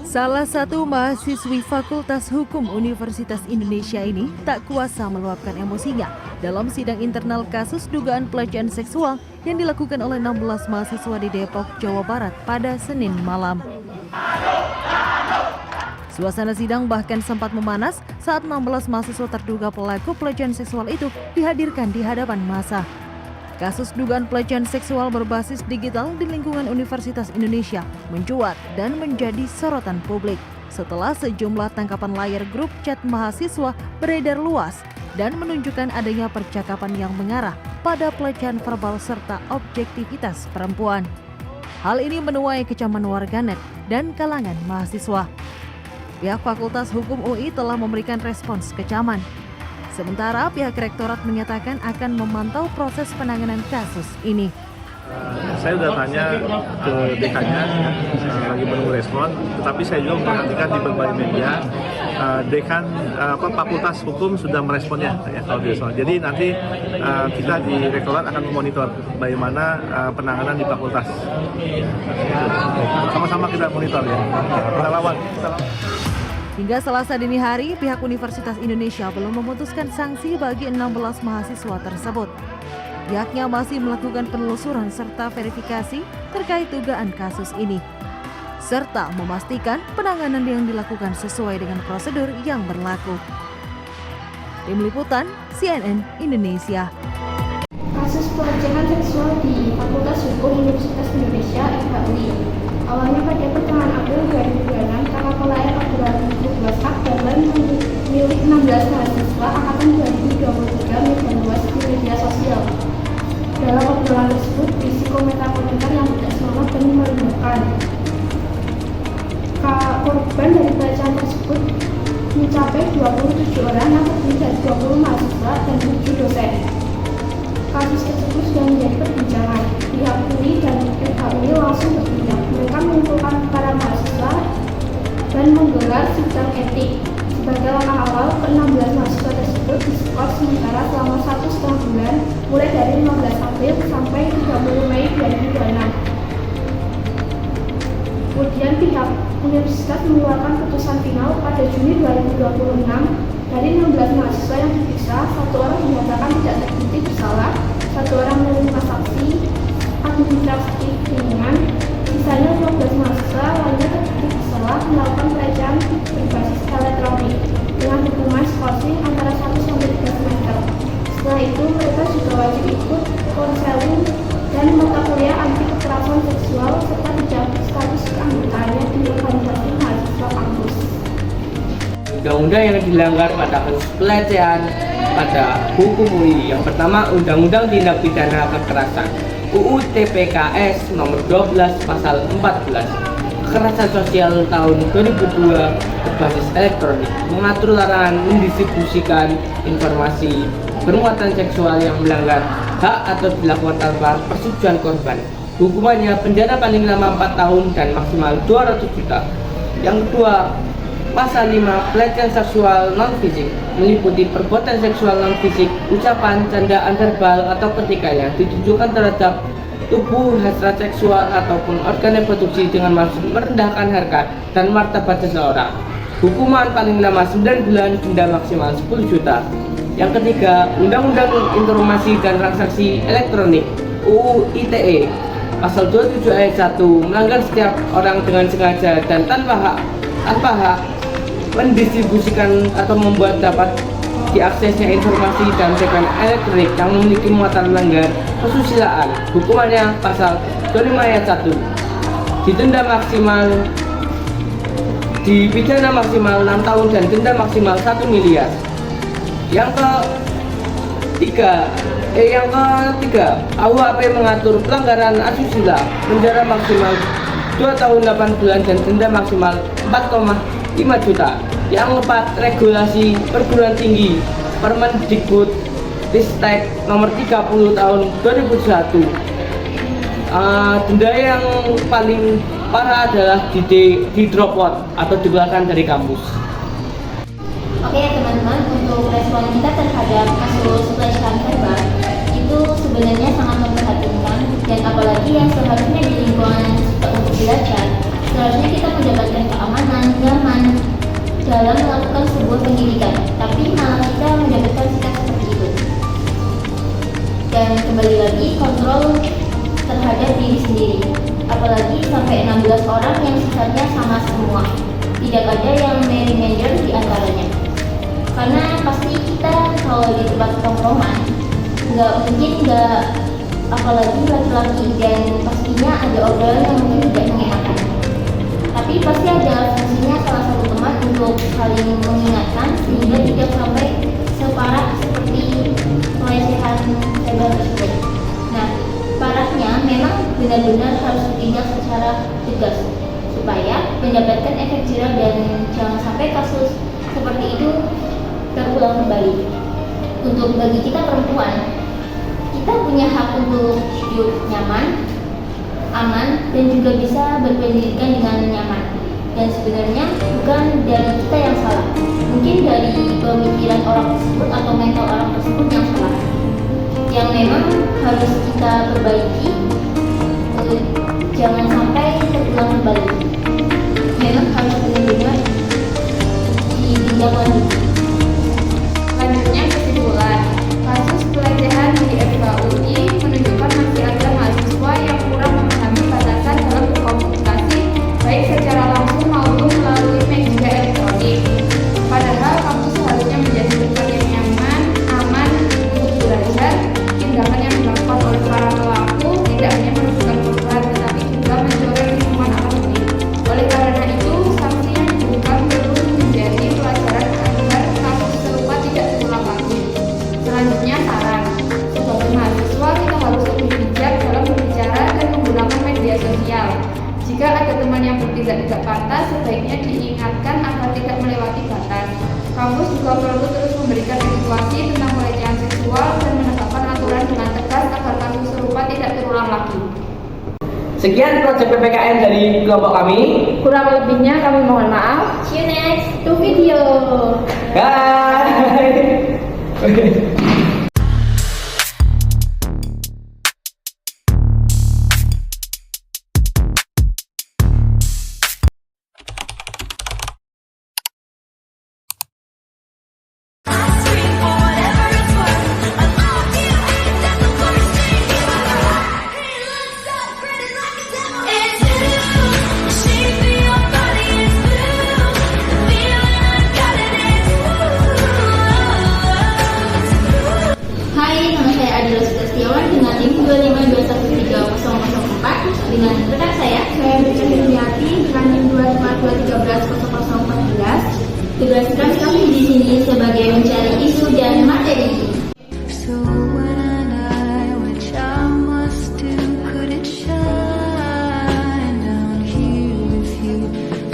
Salah satu mahasiswi Fakultas Hukum Universitas Indonesia ini tak kuasa meluapkan emosinya dalam sidang internal kasus dugaan pelecehan seksual yang dilakukan oleh 16 mahasiswa di Depok, Jawa Barat pada Senin malam. Suasana sidang bahkan sempat memanas saat 16 mahasiswa terduga pelaku pelecehan seksual itu dihadirkan di hadapan massa. Kasus dugaan pelecehan seksual berbasis digital di lingkungan Universitas Indonesia mencuat dan menjadi sorotan publik setelah sejumlah tangkapan layar grup chat mahasiswa beredar luas dan menunjukkan adanya percakapan yang mengarah pada pelecehan verbal serta objektivitas perempuan. Hal ini menuai kecaman warganet dan kalangan mahasiswa. Pihak Fakultas Hukum UI telah memberikan respons kecaman. Sementara pihak rektorat menyatakan akan memantau proses penanganan kasus ini. Saya sudah tanya ke dekannya, lagi menunggu respon. Tetapi saya juga memperhatikan di berbagai media, dekan Fakultas Hukum sudah meresponnya ya, kalau tidak salah. Jadi nanti kita di rektorat akan memonitor bagaimana penanganan di fakultas. Sama-sama kita monitor ya. Kita lawan. Hingga Selasa dini hari, pihak Universitas Indonesia belum memutuskan sanksi bagi 16 mahasiswa tersebut. Pihaknya masih melakukan penelusuran serta verifikasi terkait dugaan kasus ini, serta memastikan penanganan yang dilakukan sesuai dengan prosedur yang berlaku. Tim Liputan, CNN Indonesia. Kasus pelecehan seksual di Fakultas Hukum Universitas Indonesia (FHUI). Awalnya pada pertengahan April 2026, kakak pelayar obrolan grup WhatsApp gambar milik 16 mahasiswa angkatan 2023 menyebar di media sosial. Dalam obrolan tersebut berisi komentar-komentar yang tidak selamat dan merendahkan. Korban dari pelecehan tersebut mencapai 27 orang yang terdiri dari 20 mahasiswa dan 7 dosen. Kasus tersebut sudah menjadi perbincangan. Pihak UI dan FHUI langsung bertindak. Mereka mengumpulkan para mahasiswa dan menggelar sidang etik. Sebagai langkah awal, ke-16 mahasiswa tersebut diskors sementara selama 1,5 bulan, mulai dari 15 April sampai 30 Mei 2026. Kemudian pihak universitas mengeluarkan putusan final pada Juni 2026. Dari 16 mahasiswa yang diperiksa, 1 orang dinyatakan tidak terbukti bersalah, 1 orang menerima saksi administratif ringan, sisanya 15 mahasiswa lainnya terbukti bersalah melakukan pelecehan berbasis elektronik dengan hukuman skorsing antara 1 sampai 3 semester. Setelah itu, mereka juga wajib ikut konseling dan mata kuliah anti kekerasan seksual serta dicabut status keanggotaannya di organisasi mahasiswa kampus. Undang-undang yang dilanggar pada kasus pelecehan pada hukum UI. Yang pertama, Undang-Undang Tindak Pidana Kekerasan UU TPKS nomor 12 pasal 14. Kekerasan sosial tahun 2002 berbasis elektronik mengatur larangan mendistribusikan informasi bermuatan seksual yang melanggar hak atau dilakukan tanpa persetujuan korban. Hukumannya penjara paling lama 4 tahun dan maksimal 200 juta. Yang kedua, Pasal 5 pelecehan seksual non-fisik meliputi perbuatan seksual non-fisik, ucapan, candaan verbal atau ketika yang ditujukan terhadap tubuh, hasrat seksual ataupun organ reproduksi dengan maksud merendahkan harkat dan martabat seseorang. Hukuman paling lama 9 bulan, denda maksimal 10 juta. Yang ketiga, Undang-Undang Informasi dan Transaksi Elektronik UU ITE Pasal 27 ayat 1 melanggar setiap orang dengan sengaja dan tanpa hak mendistribusikan atau membuat dapat diaksesnya informasi dan segmen elektronik yang memiliki muatan melanggar kesusilaan. Hukumannya pasal 25 ayat 1 dipidana maksimal 6 tahun dan denda maksimal 1 miliar. Yang ketiga, KUHP mengatur pelanggaran asusila, penjara maksimal 2 tahun 8 bulan dan denda maksimal 4,5 juta. Yang keempat, regulasi perguruan tinggi Permendikbud Ristek nomor 30 tahun 2001. Denda yang paling parah adalah di drop out atau dikeluarkan dari kampus. Oke teman-teman, untuk respon kita terhadap kasus pelecehan verbal itu sebenarnya sangat memprihatinkan, dan apalagi yang seharusnya di lingkungan untuk belajar, seharusnya kita mendapatkan keamanan nyaman dalam melakukan sebuah pendidikan, tapi malah kita mendapatkan sikap seperti itu. Dan kembali lagi, kontrol terhadap diri sendiri, apalagi sampai 16 orang yang sisanya sama semua, tidak ada yang manajer di antaranya. Karena pasti kita kalau di tempat tongkrongan nggak mungkin nggak, apalagi laki-laki, dan pastinya ada obrolan yang mungkin tidak mengenakan. Tapi pasti ada fungsinya salah satu teman untuk saling mengingatkan sehingga tidak sampai separah seperti pelecehan verbal tersebut. Nah, parahnya memang benar-benar harus ditindak secara tegas supaya mendapatkan efek jerah dan jangan sampai kasus seperti itu terulang kembali. Untuk bagi kita perempuan, kita punya hak untuk hidup nyaman, aman, dan juga bisa berpendidikan dengan nyaman. Dan sebenarnya bukan dari kita yang salah, mungkin dari pemikiran orang tersebut atau mental orang tersebut yang salah, yang memang harus kita perbaiki. Jangan sampai terulang kembali. Memang harus benar-benar ditindaklanjuti. Selanjutnya, kesimpulan kasus pelecehan di FKUI menunjukkan masih ada mahasiswa yang kurang memahami batasan dalam berkomunikasi baik secara langsung maupun melalui media elektronik. Padahal kampus seharusnya menjadi tempat yang nyaman, aman untuk belajar. Tindakan yang dilakukan oleh para pelaku tidak hanya merugikan korban, tetapi juga mencoreng lingkungan akademik. Oleh karena itu, sanksi yang diberikan perlu menjadi pelajaran agar kasus serupa tidak terulang lagi. Selanjutnya, saran. Sebagai mahasiswa, kita harus lebih bijak dalam berbicara dan menggunakan media sosial. Jika ada teman yang bertindak tidak pantas, sebaiknya diingatkan agar tidak melewati batas. Kampus juga perlu terus memberikan edukasi tentang pelecehan seksual dan menegakkan aturan dengan tegas agar kasus serupa tidak terulang lagi. Sekian proyek PPKN dari kelompok kami. Kurang lebihnya kami mohon maaf. See you next To video. Bye. Hai, nama saya Adila Setiawan dengan NIM 252130004 dengan rekan saya Saya Hati dengan NIM 252130014. tugas kami di sini sebagai mencari isu dan materi. So when I, which I must do, couldn't shine down here with you,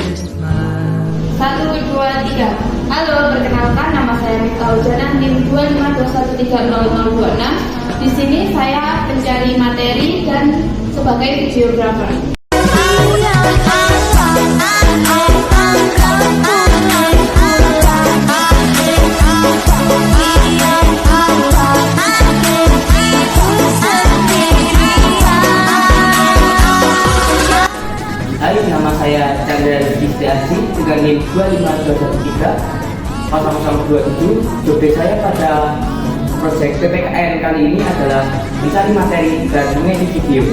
just smile. 1, 2, 3. Halo, perkenalkan nama saya Mika Ujana NIM 252130026. Di sini saya pencari materi dan sebagai videografer. Hai, nama saya Chandra Rizky dengan NIM 252130027. Job desk saya pada proyek PPKN kali ini adalah mencari materi dan mengedit video.